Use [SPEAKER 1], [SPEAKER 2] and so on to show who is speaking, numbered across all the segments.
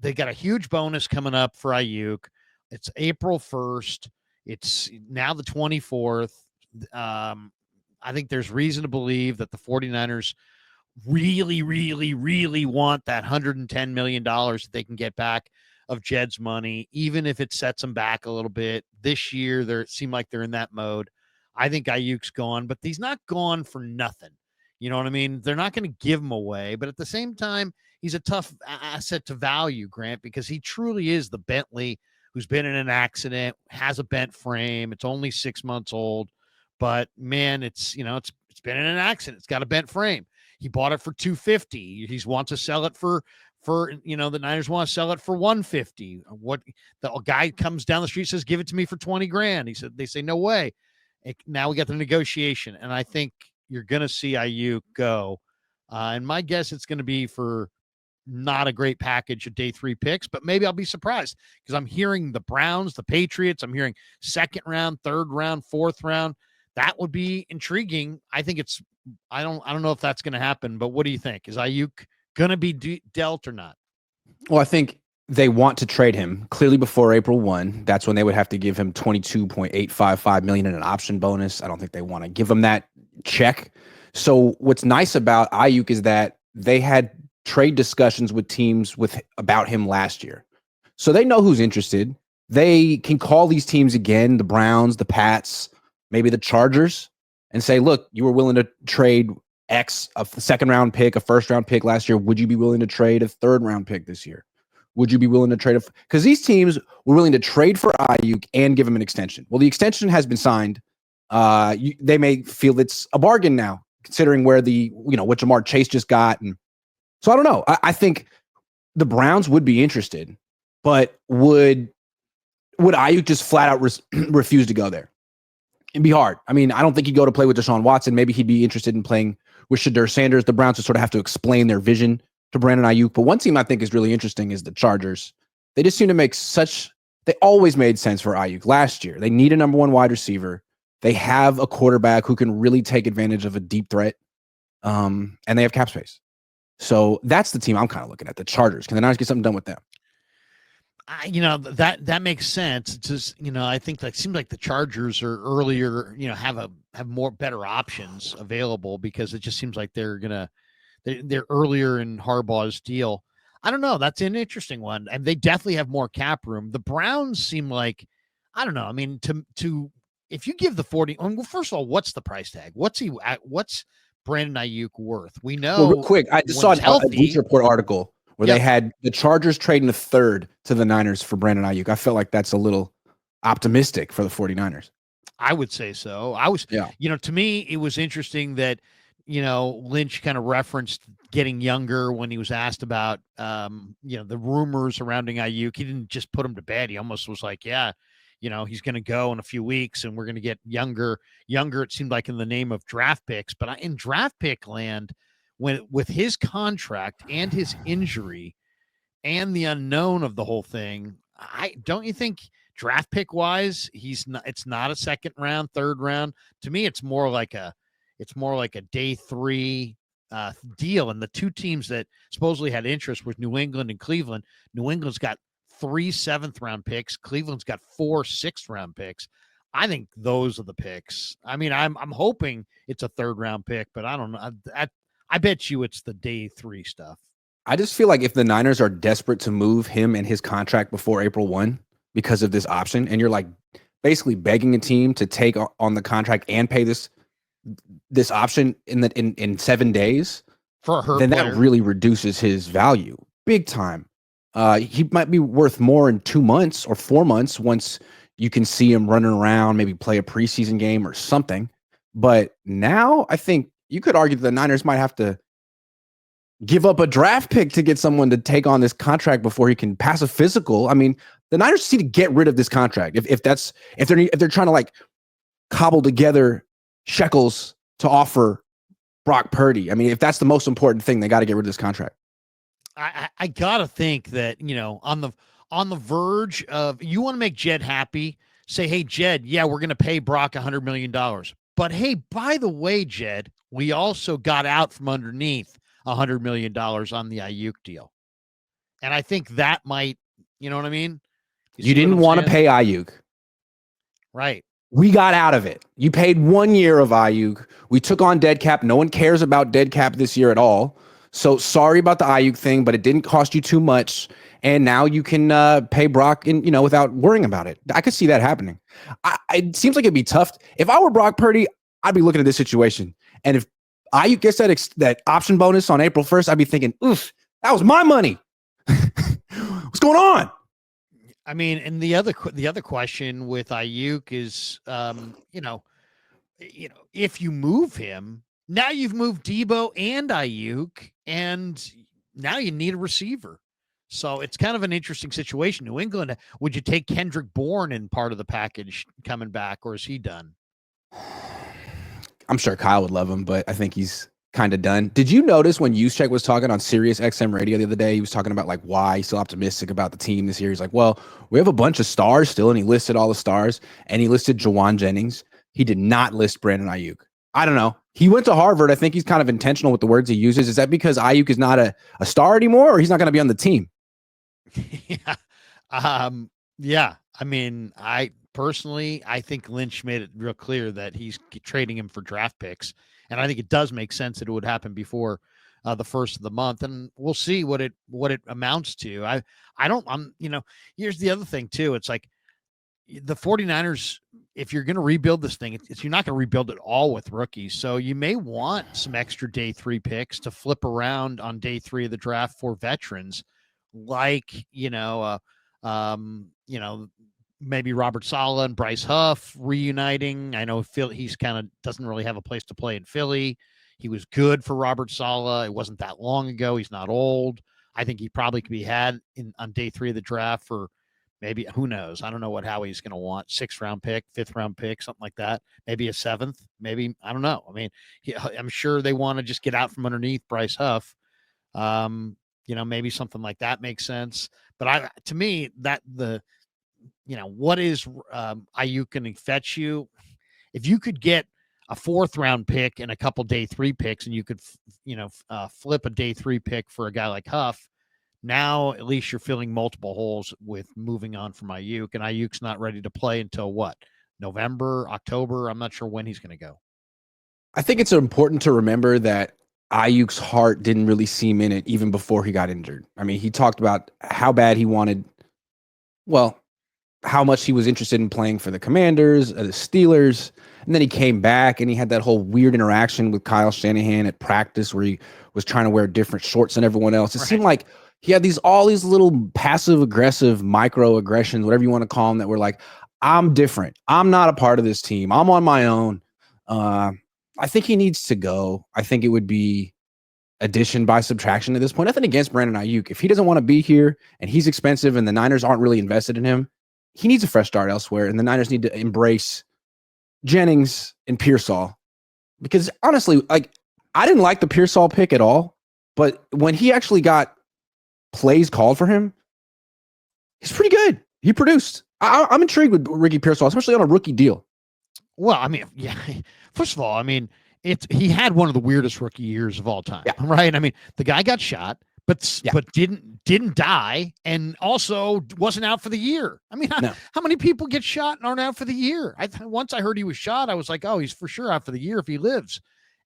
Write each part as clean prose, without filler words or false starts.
[SPEAKER 1] They got a huge bonus coming up for Ayuk. It's April 1st. It's now the 24th. I think there's reason to believe that the 49ers really, really, really want that $110 million that they can get back of Jed's money, even if it sets them back a little bit. This year, they seem like they're in that mode. I think Ayuk's gone, but he's not gone for nothing. You know what I mean? They're not going to give him away, but at the same time, he's a tough asset to value, Grant, because he truly is the Bentley who's been in an accident, has a bent frame. It's only 6 months old, but man, it's been in an accident. It's got a bent frame. He bought it for $250. He wants to sell it for the Niners want to sell it for $150. What the guy comes down the street, says, give it to me for 20 grand. They say, no way. Now we got the negotiation. And I think you're going to see Ayuk go. And my guess, it's going to be for not a great package of day 3 picks, but maybe I'll be surprised because I'm hearing the Browns, the Patriots. I'm hearing 2nd round, 3rd round, 4th round. That would be intriguing. I think I don't know if that's going to happen, but what do you think? Is Ayuk going to be dealt or not?
[SPEAKER 2] Well, I think they want to trade him clearly before April 1. That's when they would have to give him $22.855 million in an option bonus. I don't think they want to give him that check. So what's nice about Ayuk is that they had trade discussions with teams about him last year. So they know who's interested. They can call these teams again, the Browns, the Pats, maybe the Chargers, and say, look, you were willing to trade X, a 2nd round pick, a 1st round pick last year. Would you be willing to trade a 3rd round pick this year? Would you be willing to trade because these teams were willing to trade for Ayuk and give him an extension. Well, the extension has been signed. They may feel it's a bargain now, considering where what Jamar Chase just got. And so I don't know. I think the Browns would be interested, but would Ayuk just flat out refuse to go there? It'd be hard. I mean, I don't think he'd go to play with Deshaun Watson. Maybe he'd be interested in playing with Shadur Sanders. The Browns would sort of have to explain their vision to Brandon Aiyuk. But one team I think is really interesting is the Chargers. They just seem to they always made sense for Aiyuk last year. They need a number 1 wide receiver. They have a quarterback who can really take advantage of a deep threat. And they have cap space. So that's the team I'm kind of looking at, the Chargers. Can the Niners get something done with them?
[SPEAKER 1] That makes sense. It's just, I think that seems like the Chargers are earlier, have more better options available because it just seems like they're earlier in Harbaugh's deal. I don't know. That's an interesting one. And they definitely have more cap room. The Browns seem like, I don't know. I mean, if you give the 40, well, first of all, what's the price tag? What's Brandon Aiyuk worth? We know.
[SPEAKER 2] Well, real quick, I just saw a Bleacher Report article where they had the Chargers trading a 3rd to the Niners for Brandon Aiyuk. I felt like that's a little optimistic for the 49ers.
[SPEAKER 1] I would say so. To me, it was interesting that, Lynch kind of referenced getting younger when he was asked about, the rumors surrounding Aiyuk. He didn't just put him to bed. He almost was like, yeah, he's going to go in a few weeks and we're going to get younger. It seemed like in the name of draft picks, but in draft pick land, with his contract and his injury and the unknown of the whole thing, don't you think draft pick wise, it's not a 2nd round, 3rd round. To me, it's more like a day 3 deal. And the 2 teams that supposedly had interest was New England and Cleveland. New England's got 3 7th round picks. Cleveland's got 4 6th round picks. I think those are the picks. I mean, I'm hoping it's a 3rd round pick, but I don't know. I bet you it's the day 3 stuff.
[SPEAKER 2] I just feel like if the Niners are desperate to move him and his contract before April 1 because of this option, and you're like basically begging a team to take on the contract and pay this option in 7 days, then that really reduces his value big time. He might be worth more in 2 months or 4 months once you can see him running around, maybe play a preseason game or something. But now I think you could argue that the Niners might have to give up a draft pick to get someone to take on this contract before he can pass a physical. I mean, the Niners just need to get rid of this contract. If they're trying to like cobble together shekels to offer Brock Purdy. I mean, if that's the most important thing, they got to get rid of this contract.
[SPEAKER 1] I gotta think that, on the verge of, you want to make Jed happy, say, hey, Jed, yeah, we're going to pay Brock $100 million. But hey, by the way, Jed, we also got out from underneath $100 million on the Aiyuk deal. And I think that might, you know what I mean?
[SPEAKER 2] You
[SPEAKER 1] See what
[SPEAKER 2] didn't
[SPEAKER 1] I'm
[SPEAKER 2] want to
[SPEAKER 1] saying?
[SPEAKER 2] pay Ayuk.
[SPEAKER 1] Right.
[SPEAKER 2] We got out of it. You paid 1 year of Ayuk. We took on dead cap. No one cares about dead cap this year at all. So sorry about the Ayuk thing, but it didn't cost you too much. And now you can pay Brock, without worrying about it. I could see that happening. It seems like it'd be tough. If I were Brock Purdy, I'd be looking at this situation. And if Ayuk gets that option bonus on April 1st, I'd be thinking, oof, that was my money. What's going on?
[SPEAKER 1] I mean, and the other question with Ayuk is, if you move him, now you've moved Debo and Ayuk, and now you need a receiver. So it's kind of an interesting situation. New England, would you take Kendrick Bourne in part of the package coming back, or is he done?
[SPEAKER 2] I'm sure Kyle would love him, but I think he's kind of done. Did you notice when Juszczyk was talking on Sirius XM radio the other day, he was talking about like why he's so optimistic about the team this year? He's like, well, we have a bunch of stars still, and he listed all the stars, and he listed Jawan Jennings. He did not list Brandon Aiyuk. I don't know. He went to Harvard. I think he's kind of intentional with the words he uses. Is that because Aiyuk is not a star anymore, or he's not going to be on the team?
[SPEAKER 1] Yeah. Yeah. I mean, I think Lynch made it real clear that he's trading him for draft picks. And I think it does make sense that it would happen before the first of the month. And we'll see what it amounts to. Here's the other thing too. It's like the 49ers, if you're going to rebuild this thing, you're not going to rebuild it all with rookies. So you may want some extra day 3 picks to flip around on day 3 of the draft for veterans, like, maybe Robert Saleh and Bryce Huff reuniting. I know he's kind of doesn't really have a place to play in Philly. He was good for Robert Saleh. It wasn't that long ago. He's not old. I think he probably could be had on day 3 of the draft for maybe, who knows? I don't know what Howie's going to want. 6th round pick, 5th round pick, something like that. Maybe a 7th. Maybe, I don't know. I mean, I'm sure they want to just get out from underneath Bryce Huff. Maybe something like that makes sense. But to me, that what is Aiyuk going to fetch you? If you could get a 4th round pick and a couple day 3 picks, and you could, flip a day 3 pick for a guy like Huff, now at least you're filling multiple holes with moving on from Aiyuk, and Ayuk's not ready to play until what? November, October? I'm not sure when he's going to go.
[SPEAKER 2] I think it's important to remember that Ayuk's heart didn't really seem in it even before he got injured. I mean, he talked about how bad he wanted, how much he was interested in playing for the Commanders, the Steelers, and then he came back and he had that whole weird interaction with Kyle Shanahan at practice where he was trying to wear different shorts than everyone else. It seemed like he had all these little passive aggressive microaggressions, whatever you want to call them, that were like, I'm different. I'm not a part of this team. I'm on my own. I think he needs to go. I think it would be addition by subtraction at this point. Nothing against Brandon Aiyuk. If he doesn't want to be here and he's expensive and the Niners aren't really invested in him, he needs a fresh start elsewhere. And the Niners need to embrace Jennings and Pearsall. Because honestly, I didn't like the Pearsall pick at all. But when he actually got plays called for him, he's pretty good. He produced. I'm intrigued with Ricky Pearsall, especially on a rookie deal.
[SPEAKER 1] Well, I mean, yeah. First of all, I mean, he had one of the weirdest rookie years of all time, right? I mean, the guy got shot, but didn't die, and also wasn't out for the year. I mean, how many people get shot and aren't out for the year? Once I heard he was shot, I was like, oh, he's for sure out for the year if he lives,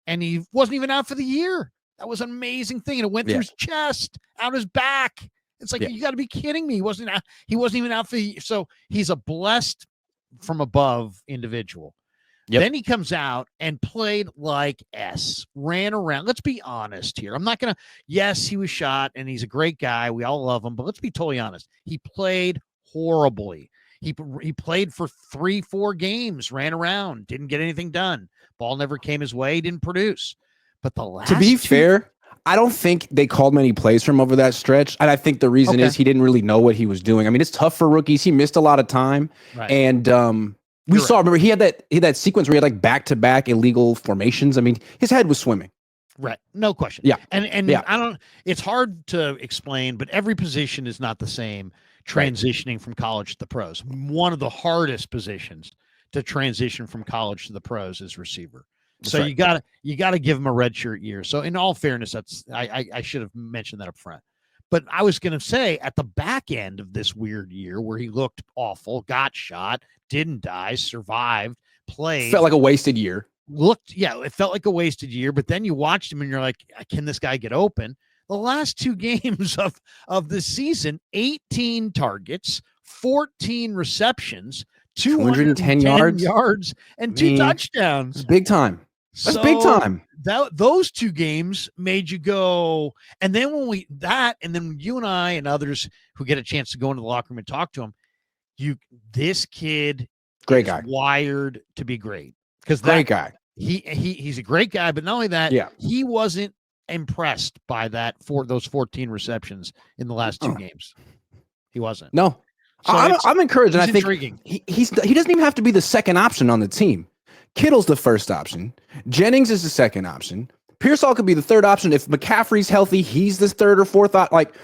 [SPEAKER 1] and he wasn't even out for the year. That was an amazing thing, and it went through his chest, out his back. It's like, you got to be kidding me. He wasn't even out for the year. So he's a blessed from above individual. Yep. Then he comes out and played like ran around. Let's be honest here. I'm not going to, yes, he was shot and he's a great guy. We all love him, but let's be totally honest. He played horribly. He played for 3-4 games, ran around, didn't get anything done. Ball never came his way, didn't produce. But to
[SPEAKER 2] be fair, I don't think they called many plays from over that stretch. And I think the reason is he didn't really know what he was doing. I mean, it's tough for rookies. He missed a lot of time. Right. And we saw, remember, he had that sequence where he had back-to-back illegal formations. I mean, his head was swimming.
[SPEAKER 1] Right. No question.
[SPEAKER 2] Yeah.
[SPEAKER 1] And it's hard to explain, but every position is not the same transitioning from college to the pros. One of the hardest positions to transition from college to the pros is receiver. So you gotta give him a redshirt year. So in all fairness, I should have mentioned that up front. But I was going to say at the back end of this weird year where he looked awful, got shot, didn't die, survived, played.
[SPEAKER 2] Felt like a wasted year.
[SPEAKER 1] It felt like a wasted year. But then you watched him and you're like, can this guy get open? The last 2 games of this season, 18 targets, 14 receptions, 210 yards, and 2 touchdowns.
[SPEAKER 2] That's big time. That's big time.
[SPEAKER 1] Those 2 games made you go. And then and then you and I and others who get a chance to go into the locker room and talk to him, this kid
[SPEAKER 2] great guy,
[SPEAKER 1] wired to be great. Because
[SPEAKER 2] great guy.
[SPEAKER 1] He's a great guy, but not only that, he wasn't impressed by those 14 receptions in the last 2 games. He wasn't.
[SPEAKER 2] No. So I'm encouraged, and I think
[SPEAKER 1] intriguing.
[SPEAKER 2] He doesn't even have to be the second option on the team. Kittle's the first option. Jennings is the second option. Pearsall could be the third option. If McCaffrey's healthy, he's the third or fourth. Like,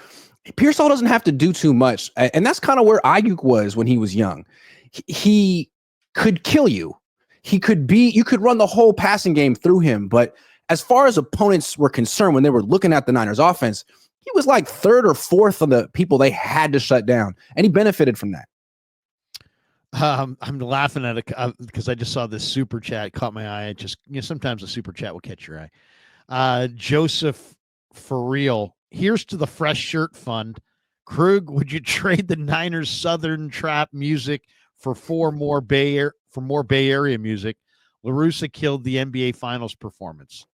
[SPEAKER 2] Pearsall doesn't have to do too much. And that's kind of where Aiyuk was when he was young. He could kill you. You could run the whole passing game through him. But as far as opponents were concerned, when they were looking at the Niners offense, he was like third or fourth of the people they had to shut down. And he benefited from that.
[SPEAKER 1] I'm laughing at it because I just saw this super chat, caught my eye. Sometimes a super chat will catch your eye. Joseph, for real, here's to the Fresh Shirt Fund. Krug, would you trade the Niners Southern Trap music for more Bay Area music? LaRussa killed the NBA Finals performance.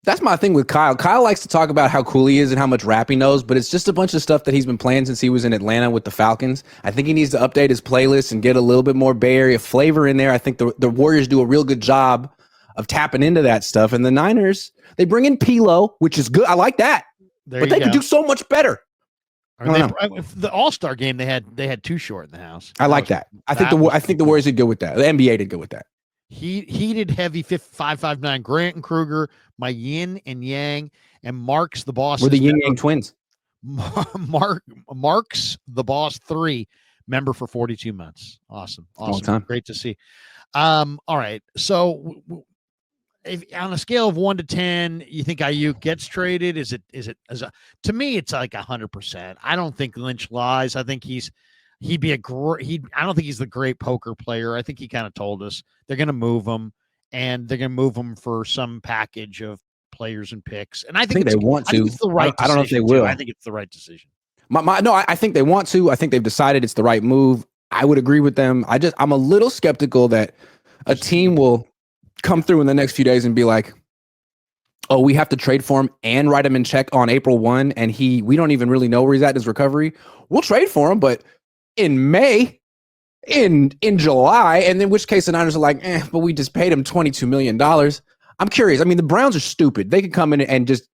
[SPEAKER 2] That's my thing with Kyle. Kyle likes to talk about how cool he is and how much rap he knows, but it's just a bunch of stuff that he's been playing since he was in Atlanta with the Falcons. I think he needs to update his playlist and get a little bit more Bay Area flavor in there. I think the Warriors do a real good job of tapping into that stuff. And the Niners, they bring in Pilo, which is good. I like that. But they could do so much better.
[SPEAKER 1] The All-Star game, they had Too Short in the house.
[SPEAKER 2] I like that. I think the Warriors did good with that. The NBA did good with that.
[SPEAKER 1] Heated heavy 559 Grant and Krueger, my yin and yang, and Mark's the boss.
[SPEAKER 2] We're the yin yang twins.
[SPEAKER 1] Mark's the boss 3 member for 42 months. Awesome. Great to see. All right. So if on a scale of 1 to 10, you think Aiyuk gets traded? To me, it's like 100%. I don't think Lynch lies. I think I don't think he's the great poker player. I think he kind of told us they're going to move him, and they're going to move him for some package of players and picks. And I think
[SPEAKER 2] they want to.
[SPEAKER 1] It's the right
[SPEAKER 2] I don't know if they will.
[SPEAKER 1] I think it's the right decision.
[SPEAKER 2] I think they want to. I think they've decided it's the right move. I would agree with them. I'm a little skeptical that a team will come through in the next few days and be like, oh, we have to trade for him and write him in check on April 1, and we don't even really know where he's at in his recovery. We'll trade for him, but in May, in July, and in which case the Niners are like, but we just paid him $22 million. I'm curious. I mean, the Browns are stupid. They could come in and just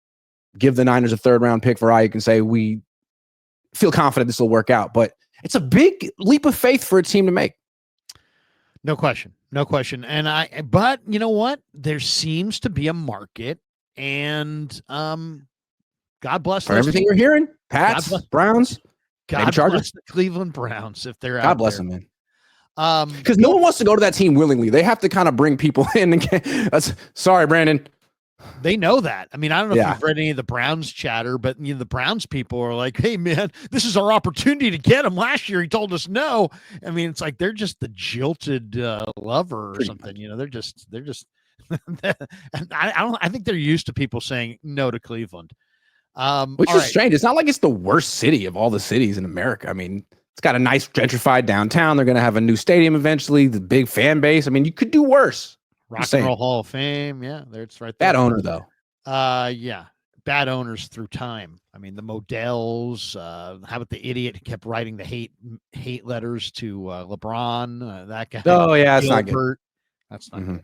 [SPEAKER 2] give the Niners a 3rd-round pick for Aiyuk and say, we feel confident this will work out. But it's a big leap of faith for a team to make.
[SPEAKER 1] No question. But you know what? There seems to be a market, and God bless
[SPEAKER 2] for everything you're hearing. Pats, Browns.
[SPEAKER 1] God bless the Cleveland Browns if they're out
[SPEAKER 2] God bless
[SPEAKER 1] there.
[SPEAKER 2] them, man. Because no one wants to go to that team willingly. They have to kind of bring people in. Sorry, Brandon.
[SPEAKER 1] They know that. I mean, I don't know if you've read any of the Browns chatter, but the Browns people are like, hey, man, this is our opportunity to get him. Last year, he told us no. I mean, it's like they're just the jilted lover or something. They're just I think they're used to people saying no to Cleveland.
[SPEAKER 2] Which is strange. It's not like it's the worst city of all the cities in America. I mean, it's got a nice gentrified downtown. They're going to have a new stadium eventually, the big fan base. I mean, you could do worse.
[SPEAKER 1] Rock and Roll Hall of Fame. Yeah, it's right there.
[SPEAKER 2] Bad owner, though.
[SPEAKER 1] Yeah. Bad owners through time. I mean, the Modells. How about the idiot who kept writing the hate letters to LeBron? That guy.
[SPEAKER 2] Oh, yeah, that's not good.
[SPEAKER 1] That's not good.